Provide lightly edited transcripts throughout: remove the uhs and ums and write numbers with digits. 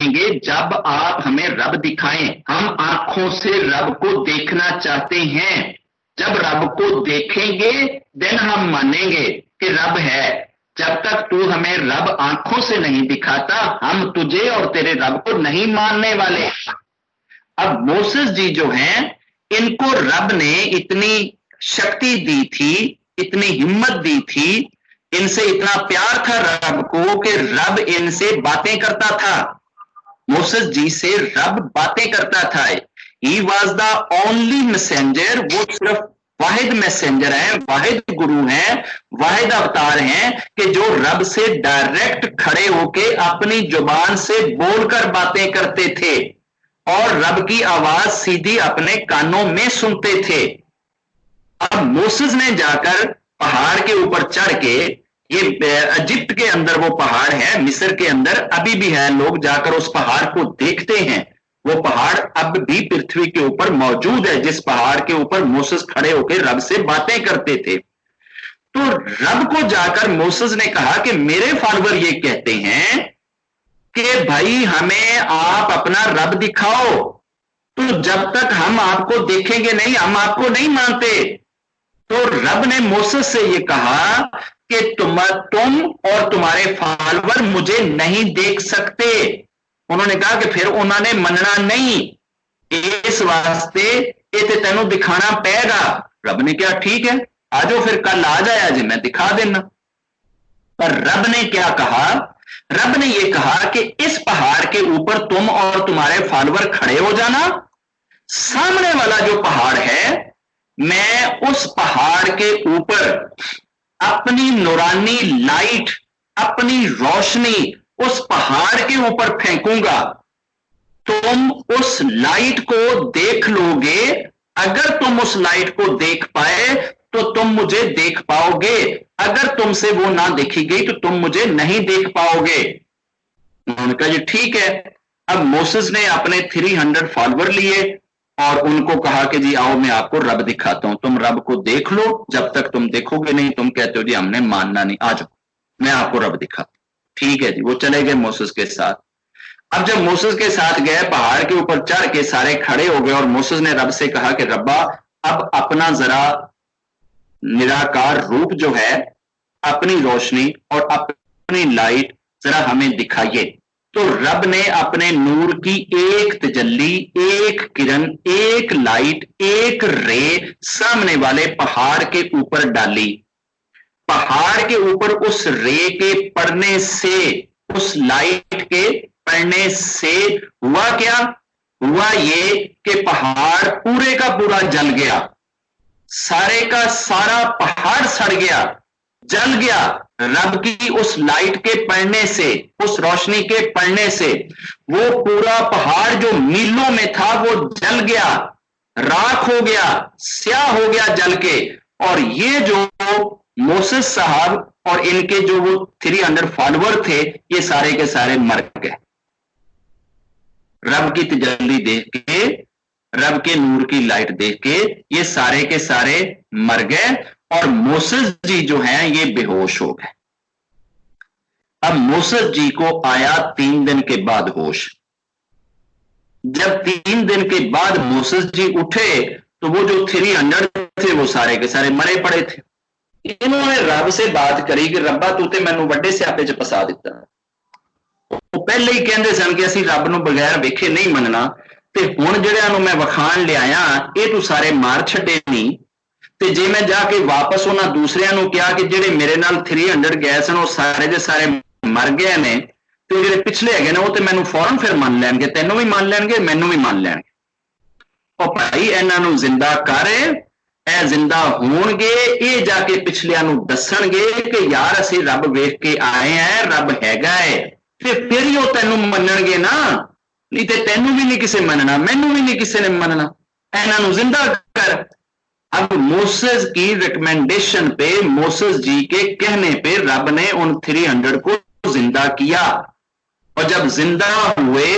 देखेंगे जब आप हमें रब दिखाएं। हम आंखों से रब को देखना चाहते हैं। जब रब को देखेंगे देन हम मानेंगे कि रब है। जब तक तू हमें रब आंखों से नहीं दिखाता हम तुझे और तेरे रब को नहीं मानने वाले। अब मोसेस जी जो हैं इनको रब ने इतनी शक्ति दी थी, इतनी हिम्मत दी थी, इनसे इतना प्यार था रब को कि रब इनसे बातें करता था। मोसेस जी से रब बातें करता था। He was the only messenger, वो सिर्फ वाहिद मैसेंजर है, वाहिद गुरु है, वाहिद अवतार हैं कि जो रब से डायरेक्ट खड़े होके अपनी जुबान से बोलकर बातें करते थे और रब की आवाज सीधी अपने कानों में सुनते थे। अब मोसेस ने जाकर पहाड़ के ऊपर चढ़ के, ये इजिप्ट के अंदर वो पहाड़ है, मिस्र के अंदर अभी भी है, लोग जाकर उस पहाड़ को देखते हैं। वो पहाड़ अब भी पृथ्वी के ऊपर मौजूद है जिस पहाड़ के ऊपर मोसेस खड़े होकर रब से बातें करते थे। तो रब को जाकर मोसेस ने कहा कि मेरे फॉलोअर ये कहते हैं कि भाई हमें आप अपना रब दिखाओ, तो जब तक हम आपको देखेंगे नहीं हम आपको नहीं मानते। तो रब ने मोसेस से ये कहा कि तुम और तुम्हारे फॉलोअर मुझे नहीं देख सकते। उन्होंने कहा कि फिर उन्होंने मनना नहीं, इस वास्ते ये तेनू दिखाना पेगा। रब ने कहा ठीक है आ जाओ फिर कल आ जाया जी मैं दिखा देना। पर रब ने क्या कहा? रब ने यह कहा कि इस पहाड़ के ऊपर तुम और तुम्हारे फॉलोअर खड़े हो जाना, सामने वाला जो पहाड़ है मैं उस पहाड़ के ऊपर अपनी नूरानी लाइट, अपनी रोशनी उस पहाड़ के ऊपर फेंकूंगा। तुम उस लाइट को देख लोगे, अगर तुम उस लाइट को देख पाए तो तुम मुझे देख पाओगे, अगर तुमसे वो ना देखी गई तो तुम मुझे नहीं देख पाओगे। उन्होंने कहा जी ठीक है। अब मोसेस ने अपने 300 फॉलोअर लिए और उनको कहा कि जी आओ मैं आपको रब दिखाता हूं, तुम रब को देख लो, जब तक तुम देखोगे नहीं तुम कहते हो जी हमने मानना नहीं, आ जाओ मैं आपको रब दिखाता हूं। ठीक है जी। वो चले गए मोसेस के साथ। अब जब मोसेस के साथ गए पहाड़ के ऊपर चढ़ के सारे खड़े हो गए और मोसेस ने रब से कहा कि रब्बा अब अपना जरा निराकार रूप जो है, अपनी रोशनी और अपनी लाइट जरा हमें दिखाइए। तो रब ने अपने नूर की एक तजल्ली, एक किरण, एक लाइट, एक रे सामने वाले पहाड़ के ऊपर डाली। पहाड़ के ऊपर उस रे के पड़ने से, उस लाइट के पड़ने से हुआ क्या? हुआ ये कि पहाड़ पूरे का पूरा जल गया, सारे का सारा पहाड़ सड़ गया, जल गया। रब की उस लाइट के पड़ने से, उस रोशनी के पड़ने से वो पूरा पहाड़ जो मीलों में था वो जल गया, राख हो गया, स्याह हो गया जल के। और ये जो मोसेस साहब और इनके जो वो 300 फॉलोअर थे ये सारे के सारे मर गए। रब की तजल्ली देख के, रब के नूर की लाइट देख के ये सारे के सारे मर गए और मोसेस जी जो हैं ये बेहोश हो गए। अब मोसेस जी को आया 3 दिन के बाद होश। जब 3 दिन के बाद मोसेस जी उठे तो वो जो 300 थे वो सारे के सारे मरे पड़े थे। इन्होंने रब से बात करी कि रब्बा तू ते मैनू वड्डे स्यापे च फसा दिता। वो पहले ही कहते सन कि असीं रब नूं बगैर वेखे नहीं मनना, ते हुण जिहड़ियां नूं मैं वखाण लिआया ये तू सारे मार छड्डे नहीं, ते जे मैं जाके वापस उन्हां दूसरिਆਂ नूं कहा कि जिहड़े मेरे नाल 300 गए सन वो सारे दे सारे मर गए ने, ते जिहड़े पिछले हैगे ने वो ते मैनूं फौरन फिर मान लैणगे, तैनूं भी मान लैणगे, मैनूं भी मान लैणगे। ओ भाई इन्हां नूं जिंदा कर, ए जिंदा होणगे, ये जाके पिछलिਆਂ नूं दसणगे कि यार असीं रब वेख के आए हैं, रब हैगा है, ते फिर ही वो तैनूं मन्नणगे ना, नहीं ते तैनूं भी नहीं किसे मनना, मैनूं भी नहीं किसी ने मनना। इन्हां नूं जिंदा कर। अब मोसेस की रिकमेंडेशन पे, मोसेस जी के कहने पे रब ने उन 300 को जिंदा किया। और जब जिंदा हुए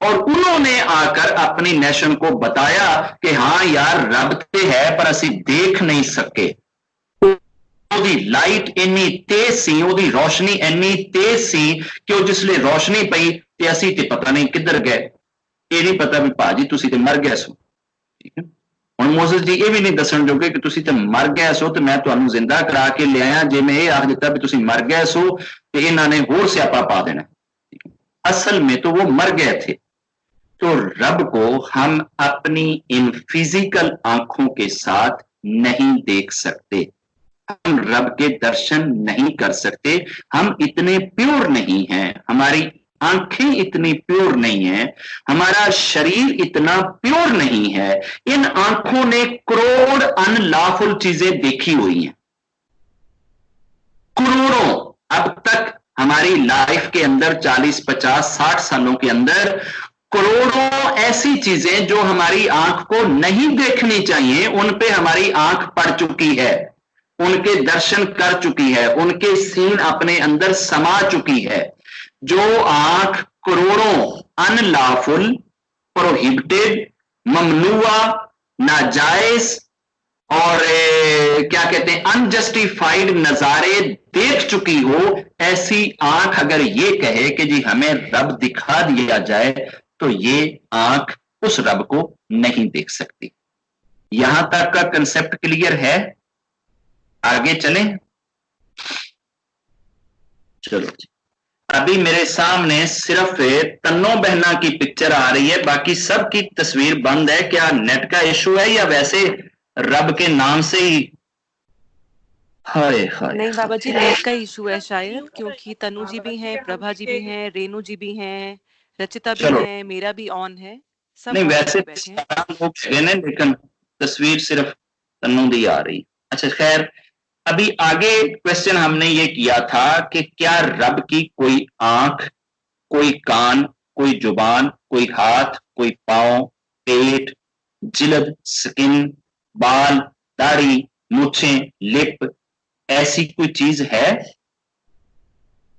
और उन्होंने आकर अपनी नेशन को बताया कि हाँ यार रब ते है पर असी देख नहीं सके। ओदी लाइट इन्नी तेज सी, ओदी रोशनी इन्नी तेज सी कि जिसले रोशनी पई ਤੇ ਅਸੀਂ ਤੇ ਪਤਾ ਨਹੀਂ ਕਿੱਧਰ ਗਏ, ਇਹ ਨਹੀਂ ਪਤਾ ਵੀ ਭਾਜੀ ਤੁਸੀਂ ਤੇ ਮਰ ਗਏ ਸੋ। ਠੀਕ ਹੈ, ਹੁਣ ਮੋਸਸ ਜੀ ਇਹ ਵੀ ਨਹੀਂ ਦੱਸਣ ਜੋਗੇ ਕਿ ਤੁਸੀਂ ਤੇ ਮਰ ਗਏ ਸੋ ਤੇ ਮੈਂ ਤੁਹਾਨੂੰ ਜ਼ਿੰਦਾ ਕਰਾ ਕੇ ਲਿਆਇਆ, ਜੇ ਮੈਂ ਇਹ ਆਖ ਦਿੱਤਾ ਵੀ ਤੁਸੀਂ मर गए सो तो इन्होंने होर स्यापा पा देना। असल में तो वो मर गए थे। तो रब को हम अपनी इन फिजिकल आंखों के साथ नहीं देख सकते, हम रब के दर्शन नहीं कर सकते, हम इतने प्योर नहीं हैं, हमारी आंखें इतनी प्योर नहीं है, हमारा शरीर इतना प्योर नहीं है। इन आंखों ने करोड़ अनलॉफुल चीजें देखी हुई हैं, करोड़ों। अब तक हमारी लाइफ के अंदर 40, 50, 60 सालों के अंदर करोड़ों ऐसी चीजें जो हमारी आंख को नहीं देखनी चाहिए, उन पे हमारी आंख पड़ चुकी है, उनके दर्शन कर चुकी है, उनके सीन अपने अंदर समा चुकी है। जो आंख करोड़ों अनलॉफुल, प्रोहिबिटेड, ममनुआ, नाजायज और क्या कहते हैं अनजस्टिफाइड नजारे देख चुकी हो, ऐसी आंख अगर ये कहे कि जी हमें रब दिखा दिया जाए, तो ये आंख उस रब को नहीं देख सकती। यहां तक का कंसेप्ट क्लियर है? आगे चलें। चलो जी, अभी मेरे सामने सिर्फ तन्नो बहना की पिक्चर आ रही है, बाकी सबकी तस्वीर बंद है। क्या नेट का इशू है या वैसे रब के नाम से ही? हाय हाय, नहीं बाबा जी, नेट का इशू है शायद, क्योंकि तनु जी भी हैं, प्रभा जी भी हैं, रेनू जी भी हैं, रचिता भी है, मेरा भी ऑन है, सब नहीं वैसे बैठे लोग हैं, लेकिन तस्वीर सिर्फ तन्नू दी आ रही। अच्छा खैर, अभी आगे क्वेश्चन हमने ये किया था कि क्या रब की कोई आंख, कोई कान, कोई जुबान, कोई हाथ, कोई पांव, पेट, जिल्द, स्किन, बाल, दाढ़ी, मूछें, लिप, ऐसी कोई चीज है?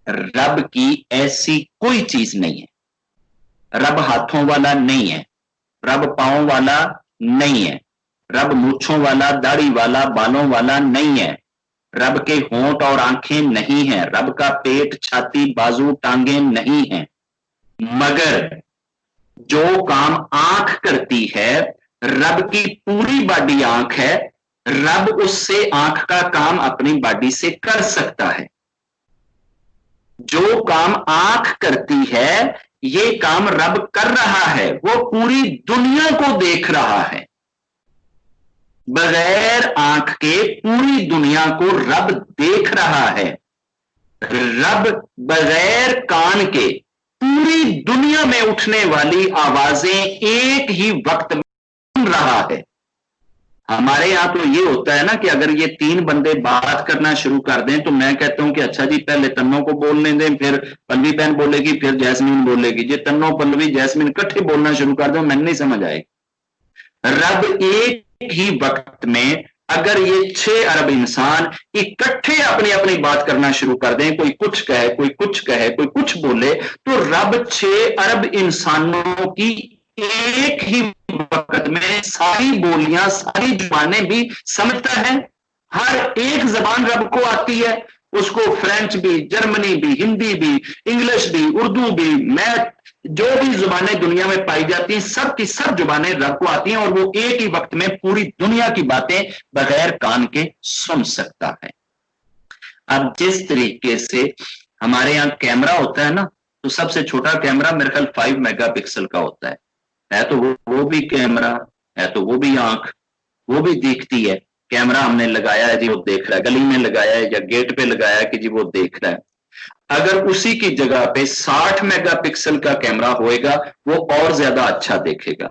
रब की ऐसी कोई चीज नहीं है। रब हाथों वाला नहीं है, रब पांव वाला नहीं है, रब मूछों वाला, दाढ़ी वाला, बालों वाला नहीं है, रब के होंठ और आंखें नहीं हैं, रब का पेट, छाती, बाजू, टांगे नहीं हैं। मगर जो काम आंख करती है, रब की पूरी बॉडी आंख है, रब उससे आंख का काम अपनी बॉडी से कर सकता है। जो काम आंख करती है, ये काम रब कर रहा है, वो पूरी दुनिया को देख रहा है। बगैर आंख के पूरी दुनिया को रब देख रहा है। रब बगैर कान के पूरी दुनिया में उठने वाली आवाजें एक ही वक्त में सुन रहा है। हमारे यहां तो ये होता है ना कि अगर ये 3 बंदे बात करना शुरू कर दें तो मैं कहता हूं कि अच्छा जी पहले तन्नो को बोलने दें, फिर पल्लवी बहन बोलेगी, फिर जैस्मीन बोलेगी। ये तन्नो, पल्लवी, जैस्मीन इकट्ठे बोलना शुरू कर दो, मैंने नहीं समझ आएगी। रब एक ही वक्त में अगर ये 6 अरब इंसान इकट्ठे अपनी अपनी बात करना शुरू कर दें, कोई कुछ कहे, कोई कुछ कहे, कोई कुछ बोले, तो रब 6 अरब इंसानों की एक ही वक्त में सारी बोलियां, सारी जुबानें भी समझता है। हर एक जबान रब को आती है, उसको फ्रेंच भी, जर्मनी भी, हिंदी भी, इंग्लिश भी, उर्दू भी, मैथ, जो भी जुबानें दुनिया में पाई जाती हैं, सब की सब जुबानें रब को आती हैं, और वो एक ही वक्त में पूरी दुनिया की बातें बगैर कान के सुन सकता है। अब जिस तरीके से हमारे यहाँ कैमरा होता है ना, तो सबसे छोटा कैमरा मेरे ख्याल 5 मेगापिक्सल का होता है तो वो भी कैमरा है, तो वो भी आंख, वो भी दिखती है। कैमरा हमने लगाया है जी, वो देख रहा है, गली में लगाया है या गेट पे लगाया है कि जी वो देख रहा है। अगर उसी की जगह पे 60 मेगापिक्सल का कैमरा होएगा, वो और ज्यादा अच्छा देखेगा।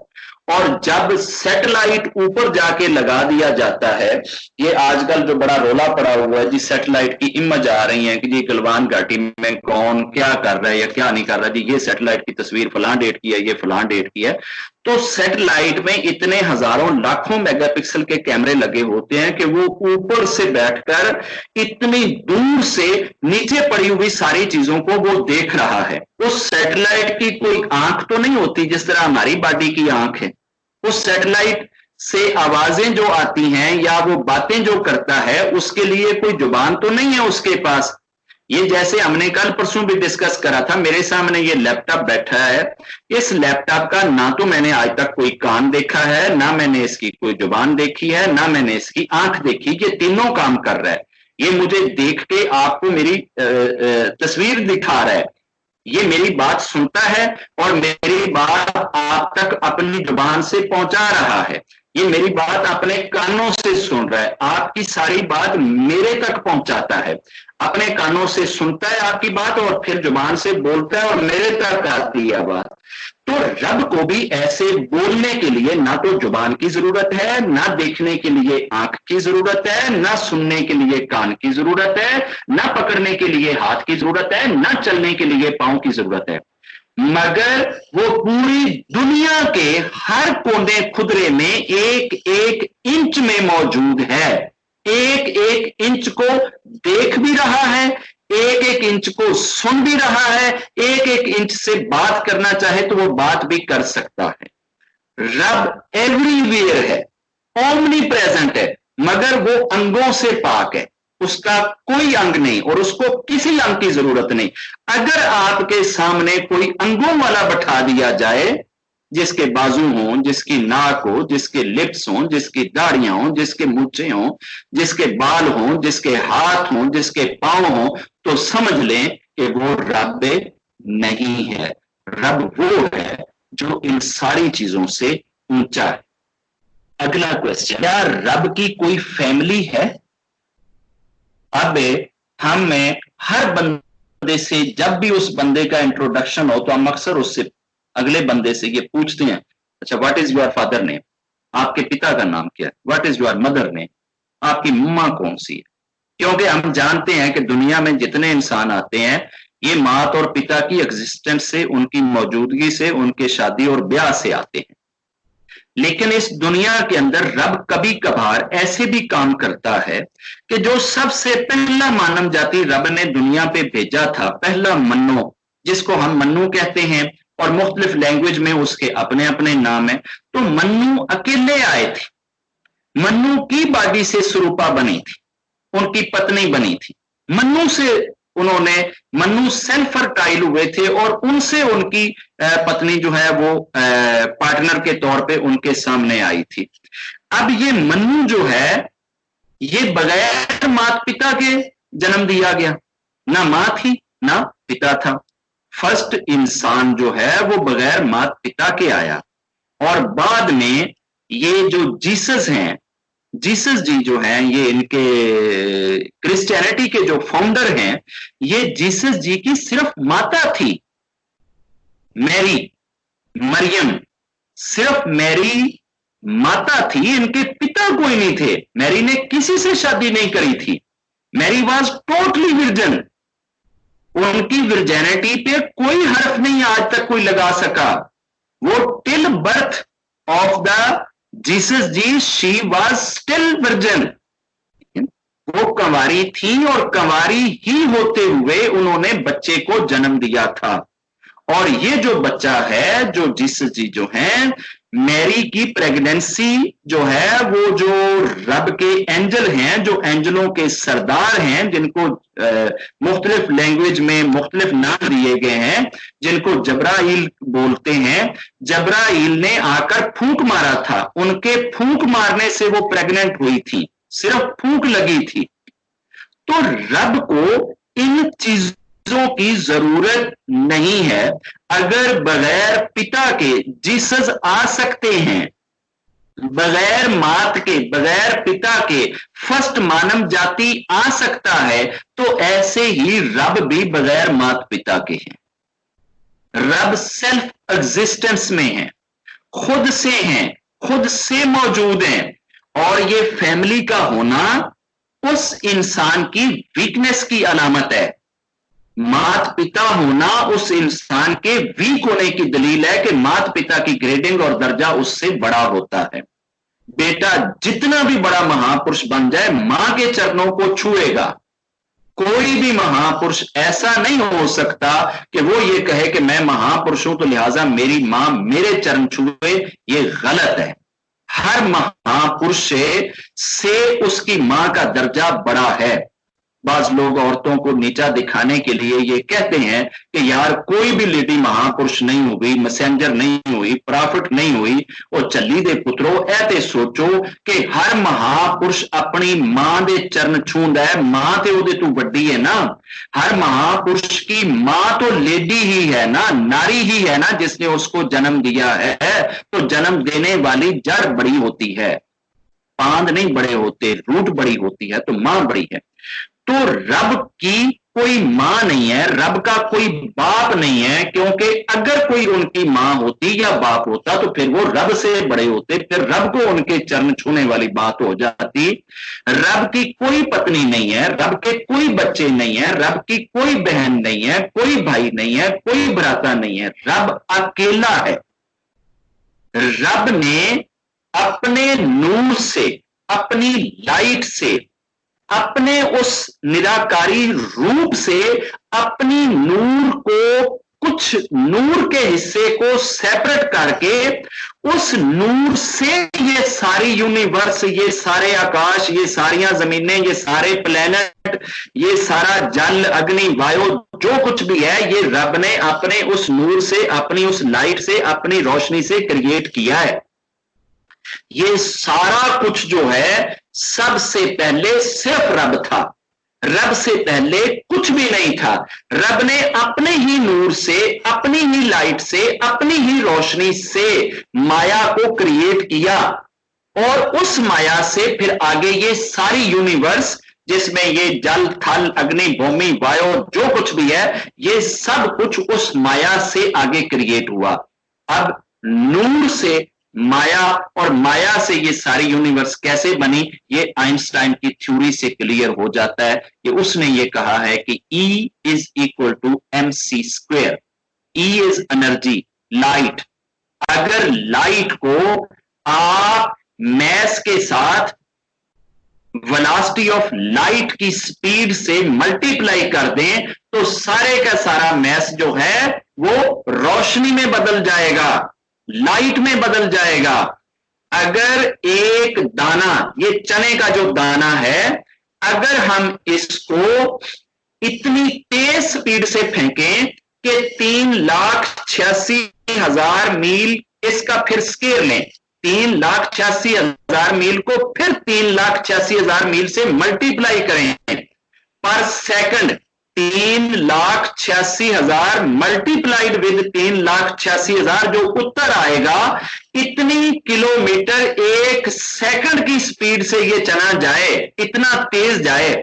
और जब सैटेलाइट ऊपर जाके लगा दिया जाता है, ये आजकल जो बड़ा रोला पड़ा हुआ है जी, सैटेलाइट की इमेज आ रही है कि जी गलवान घाटी में कौन क्या कर रहा है या क्या नहीं कर रहा है जी, ये सैटेलाइट की तस्वीर फलां डेट की है, ये फलां डेट की है। तो सैटेलाइट में इतने हजारों लाखों मेगापिक्सल के कैमरे लगे होते हैं कि वो ऊपर से बैठकर इतनी दूर से नीचे पड़ी हुई सारी चीजों को वो देख रहा है। उस सैटेलाइट की कोई आंख तो नहीं होती जिस तरह हमारी बॉडी की आंख है। उस सैटेलाइट से आवाजें जो आती हैं या वो बातें जो करता है, उसके लिए कोई जुबान तो नहीं है उसके पास। ये जैसे हमने कल परसों भी डिस्कस करा था, मेरे सामने ये लैपटॉप बैठा है, इस लैपटॉप का ना तो मैंने आज तक कोई कान देखा है, ना मैंने इसकी कोई जुबान देखी है, ना मैंने इसकी आंख देखी। ये तीनों काम कर रहा है। ये मुझे देख के आपको मेरी तस्वीर दिखा रहा है, ये मेरी बात सुनता है और मेरी बात आप तक अपनी जुबान से पहुंचा रहा है, ये मेरी बात अपने कानों से सुन रहा है, आपकी सारी बात मेरे तक पहुंचाता है, अपने कानों से सुनता है आपकी बात और फिर जुबान से बोलता है और मेरे तक आती है बात। तो रब को भी ऐसे बोलने के लिए ना तो जुबान की जरूरत है, ना देखने के लिए आंख की जरूरत है, ना सुनने के लिए कान की जरूरत है, ना पकड़ने के लिए हाथ की जरूरत है, ना चलने के लिए पांव की जरूरत है, मगर वो पूरी दुनिया के हर कोने खुदरे में एक एक इंच में मौजूद है, एक एक इंच को देख भी रहा है, एक एक इंच को सुन भी रहा है, एक एक इंच से बात करना चाहे तो वो बात भी कर सकता है। रब एवरीवेयर है, ओमनी प्रेजेंट है, मगर वो अंगों से पाक है, उसका कोई अंग नहीं और उसको किसी अंग की जरूरत नहीं। अगर आपके सामने कोई अंगों वाला बैठा दिया जाए, जिसके बाजू हों, जिसकी नाक हो, जिसके लिप्स हों, जिसकी दाढ़ियां हों, जिसके मूछे हों, जिसके बाल हों, जिसके हाथ हों, जिसके पांव हों, तो समझ लें कि वो रब नहीं है। रब वो है जो इन सारी चीजों से ऊंचा है। अगला क्वेश्चन, क्या रब की कोई फैमिली है? अब हमें हर बंदे से जब भी उस बंदे का इंट्रोडक्शन हो तो हम अक्सर उससे अगले बंदे से ये पूछते हैं, अच्छा what is your father name, आपके पिता का नाम क्या है, what is your mother name, आपकी मम्मा कौन सी है। क्योंकि हम जानते हैं कि दुनिया में जितने इंसान आते हैं ये मात और पिता की एग्जिस्टेंस से, उनकी मौजूदगी से, उनके शादी और ब्याह से आते हैं। लेकिन इस दुनिया के अंदर रब कभी कभार ऐसे भी काम करता है कि जो सबसे पहला मानव जाति रब ने दुनिया पे भेजा था, पहला मन्नो, जिसको हम मन्नू कहते हैं और मुख्तलिफ लैंग्वेज में उसके अपने अपने नाम है, तो मन्नू अकेले आए थे। मन्नू की बाडी से सुरूपा बनी थी, उनकी पत्नी बनी थी, मन्नू से उन्होंने, मन्नू सेल्फ फर्टाइल हुए थे और उनसे उनकी पत्नी जो है वो पार्टनर के तौर पे उनके सामने आई थी। अब ये मन्नू जो है ये बगैर माता पिता के जन्म दिया गया, ना मां थी ना पिता था। फर्स्ट इंसान जो है वो बगैर माता पिता के आया और बाद में ये जो जीसस हैं, जीसस जी जो हैं, ये इनके क्रिश्चियनिटी के जो फाउंडर हैं, ये जीसस जी की सिर्फ माता थी मैरी, मरियम, सिर्फ मैरी माता थी, इनके पिता कोई नहीं थे। मैरी ने किसी से शादी नहीं करी थी, मैरी वाज टोटली विर्जन, उनकी विर्जेनिटी पे कोई हर्फ नहीं आज तक कोई लगा सका। वो till birth of the Jesus ji she was still virgin, वो कंवारी थी और कंवारी ही होते हुए उन्होंने बच्चे को जन्म दिया था। और ये जो बच्चा है, जो जीसस जी जो हैं, मैरी की प्रेगनेंसी जो है, वो जो रब के एंजल हैं, जो एंजलों के सरदार हैं, जिनको मुख्तलिफ लैंग्वेज में मुख्तलिफ नाम दिए गए हैं, जिनको जबराइल बोलते हैं, जबराइल ने आकर फूंक मारा था, उनके फूंक मारने से वो प्रेग्नेंट हुई थी, सिर्फ फूंक लगी थी। तो रब को इन चीजों की जरूरत नहीं है। अगर बगैर पिता के जीसस आ सकते हैं, बगैर मात के, बगैर पिता के फर्स्ट मानव जाति आ सकता है, तो ऐसे ही रब भी बगैर मात पिता के हैं। रब सेल्फ एग्जिस्टेंस में है, खुद से हैं, खुद से मौजूद हैं। और ये फैमिली का होना उस इंसान की वीकनेस की अलामत है। मात पिता होना उस इंसान के वीक होने की दलील है कि मात पिता की ग्रेडिंग और दर्जा उससे बड़ा होता है। बेटा जितना भी बड़ा महापुरुष बन जाए, मां के चरणों को छुएगा। कोई भी महापुरुष ऐसा नहीं हो सकता कि वो ये कहे कि मैं महापुरुष हूं तो लिहाजा मेरी मां मेरे चरण छुए, ये गलत है। हर महापुरुष से उसकी मां का दर्जा बड़ा है। बाज लोग औरतों को नीचा दिखाने के लिए ये कहते हैं कि यार कोई भी लेडी महापुरुष नहीं हुई, मैसेंजर नहीं हुई, प्रॉफिट नहीं हुई। और चली दे पुत्रो ऐ सोचो कि हर महापुरुष अपनी मां दे चरण छूंदा है। मां ते ओदे तू वड्डी है ना। हर महापुरुष की मां तो लेडी ही है ना, नारी ही है ना, जिसने उसको जन्म दिया है। तो जन्म देने वाली जड़ बड़ी होती है, पांद नहीं बड़े होते, रूट बड़ी होती है, तो मां बड़ी है। तो रब की कोई मां नहीं है, रब का कोई बाप नहीं है, क्योंकि अगर कोई उनकी मां होती या बाप होता तो फिर वो रब से बड़े होते, फिर रब को उनके चरण छूने वाली बात हो जाती। रब की कोई पत्नी नहीं है, रब के कोई बच्चे नहीं है, रब की कोई बहन नहीं है, कोई भाई नहीं है, कोई भ्राता नहीं है, रब अकेला है। रब ने अपने नूर से, अपनी लाइट से, अपने उस निराकारी रूप से अपनी नूर को, कुछ नूर के हिस्से को सेपरेट करके उस नूर से ये सारी यूनिवर्स, ये सारे आकाश, ये सारियां जमीनें, ये सारे प्लेनेट, ये सारा जल, अग्नि, वायु, जो कुछ भी है, ये रब ने अपने उस नूर से, अपनी उस लाइट से, अपनी रोशनी से क्रिएट किया है। ये सारा कुछ जो है सबसे पहले सिर्फ रब था, रब से पहले कुछ भी नहीं था। रब ने अपने ही नूर से, अपनी ही लाइट से, अपनी ही रोशनी से माया को क्रिएट किया, और उस माया से फिर आगे ये सारी यूनिवर्स, जिसमें ये जल, थल, अग्नि, भूमि, वायु, जो कुछ भी है, ये सब कुछ उस माया से आगे क्रिएट हुआ। अब नूर से माया, और माया से ये सारी यूनिवर्स कैसे बनी, ये आइंस्टाइन की थ्योरी से क्लियर हो जाता है। कि उसने ये कहा है कि E is equal to mc²। E is energy, light. अगर लाइट को आप मैस के साथ वेलोसिटी ऑफ लाइट की स्पीड से मल्टीप्लाई कर दें तो सारे का सारा मैस जो है वो रोशनी में बदल जाएगा, लाइट में बदल जाएगा। अगर एक दाना, ये चने का जो दाना है, अगर हम इसको इतनी तेज स्पीड से फेंकें कि 3,86,000 मील, इसका फिर स्केल लें, 3,86,000 मील को फिर 3,86,000 मील से मल्टीप्लाई करें पर सेकंड, 3,86,000 मल्टीप्लाइड विद 3,86,000, जो उत्तर आएगा, इतनी किलोमीटर एक सेकंड की स्पीड से ये चना जाए, इतना तेज जाए,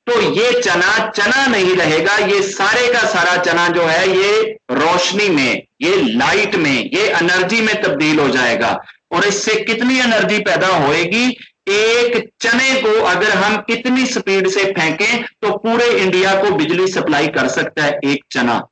तो ये चना नहीं रहेगा। ये सारे का सारा चना जो है ये रोशनी में, ये लाइट में, ये एनर्जी में तब्दील हो जाएगा। और इससे कितनी एनर्जी पैदा होएगी, एक चने को अगर हम इतनी स्पीड से फेंकें तो पूरे इंडिया को बिजली सप्लाई कर सकता है एक चना।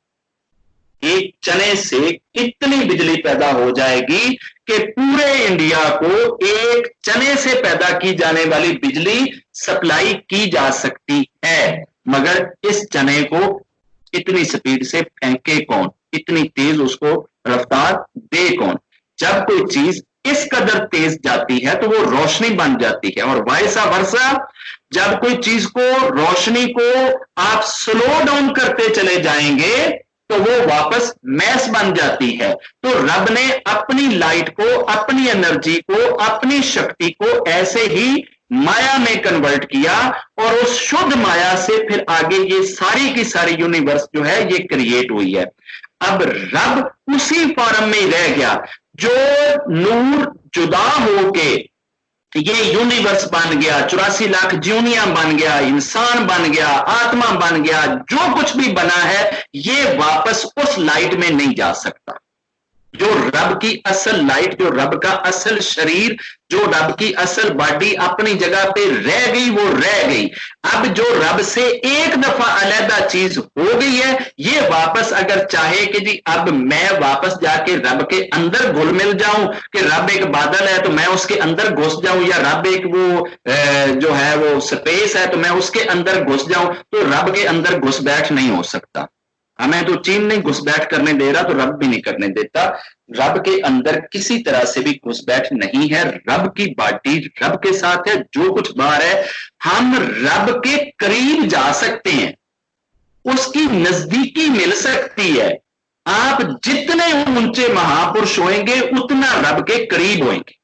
एक चने से इतनी बिजली पैदा हो जाएगी कि पूरे इंडिया को एक चने से पैदा की जाने वाली बिजली सप्लाई की जा सकती है। मगर इस चने को इतनी स्पीड से फेंके कौन, इतनी तेज उसको रफ्तार दे कौन। जब कोई चीज इस कदर तेज जाती है तो वो रोशनी बन जाती है, और वाइसा वर्सा, जब कोई चीज को, रोशनी को आप स्लो डाउन करते चले जाएंगे तो वो वापस मैस बन जाती है। तो रब ने अपनी लाइट को, अपनी एनर्जी को, अपनी शक्ति को ऐसे ही माया में कन्वर्ट किया, और उस शुद्ध माया से फिर आगे ये सारी की सारी यूनिवर्स जो है ये क्रिएट हुई है। अब रब उसी फॉर्म में ही रह गया, जो नूर जुदा होके ये यूनिवर्स बन गया, 84 लाख ज्यूनिया बन गया, इंसान बन गया, आत्मा बन गया, जो कुछ भी बना है ये वापस उस लाइट में नहीं जा सकता। जो रब की असल लाइट, जो रब का असल शरीर, जो रब की असल बॉडी अपनी जगह पे रह गई, वो रह गई। अब जो रब से एक दफा अलहदा चीज हो गई है, ये वापस अगर चाहे कि जी अब मैं वापस जाके रब के अंदर घुल मिल जाऊं, कि रब एक बादल है तो मैं उसके अंदर घुस जाऊं, या रब एक वो जो है वो स्पेस है तो मैं उसके अंदर घुस जाऊं, तो रब के अंदर घुस बैठ नहीं हो सकता। हमें तो चीन नहीं घुसपैठ करने दे रहा तो रब भी नहीं करने देता। रब के अंदर किसी तरह से भी घुसपैठ नहीं है। रब की बॉडी रब के साथ है, जो कुछ बाहर है हम रब के करीब जा सकते हैं, उसकी नजदीकी मिल सकती है। आप जितने ऊंचे महापुरुष होंगे उतना रब के करीब होंगे।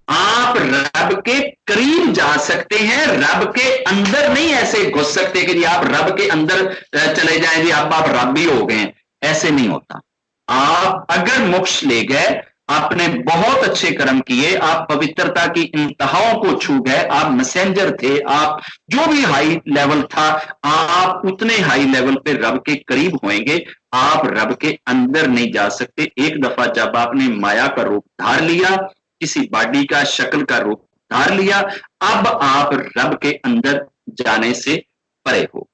आप रब के करीब जा सकते हैं, रब के अंदर नहीं ऐसे घुस सकते कि जी आप रब के अंदर चले जाएं जी आप रब ही हो गए, ऐसे नहीं होता। आप अगर मोक्ष ले गए, आपने बहुत अच्छे कर्म किए, आप पवित्रता की इंतहाओं को छू गए, आप मैसेंजर थे, आप जो भी हाई लेवल था, आप उतने हाई लेवल पे रब के करीब होंगे। आप रब के अंदर नहीं जा सकते। एक दफा जब आपने माया का रूप धार लिया, किसी बॉडी का शक्ल का रूप धार लिया, अब आप रब के अंदर जाने से परे हो।